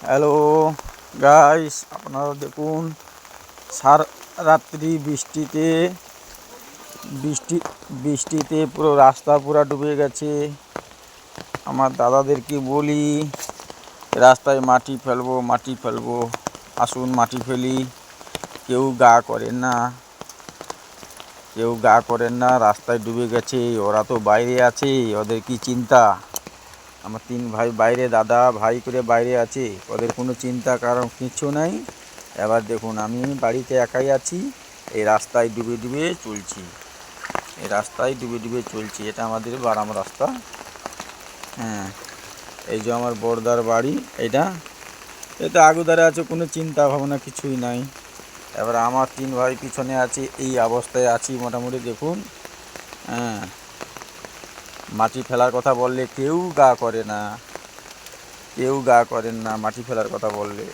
Hello guys, আপনারা দেখুন সারা রাত্রি বৃষ্টিতে পুরো রাস্তা পুরো ডুবে গেছে। আমার দাদাদেরকে বলি রাস্তায় মাটি ফেলবো, আসুন মাটি ফেলি। কেউ গা করেন না, রাস্তায় ডুবে গেছে। ওরা তো বাইরে আছে, ওদের কি চিন্তা? আমার তিন ভাই বাইরে, দাদা ভাই করে বাইরে আছে, ওদের কোনো চিন্তা কারণ কিচ্ছু নাই। এবার দেখুন আমি বাড়িতে একাই আছি, এই রাস্তায় ডুবে ডুবে চলছি। এটা আমাদের বারাম রাস্তা। হ্যাঁ, এই যে আমার বড়দার বাড়ি, এটা আগুদারে আছে, কোনো চিন্তা ভাবনা কিছুই নাই। এবার আমার তিন ভাই পিছনে আছে, এই অবস্থায় আছি মোটামুটি। দেখুন, হ্যাঁ, মাটি ফেলার কথা বললে কেউ গা করেন না, মাটি ফেলার কথা বললে।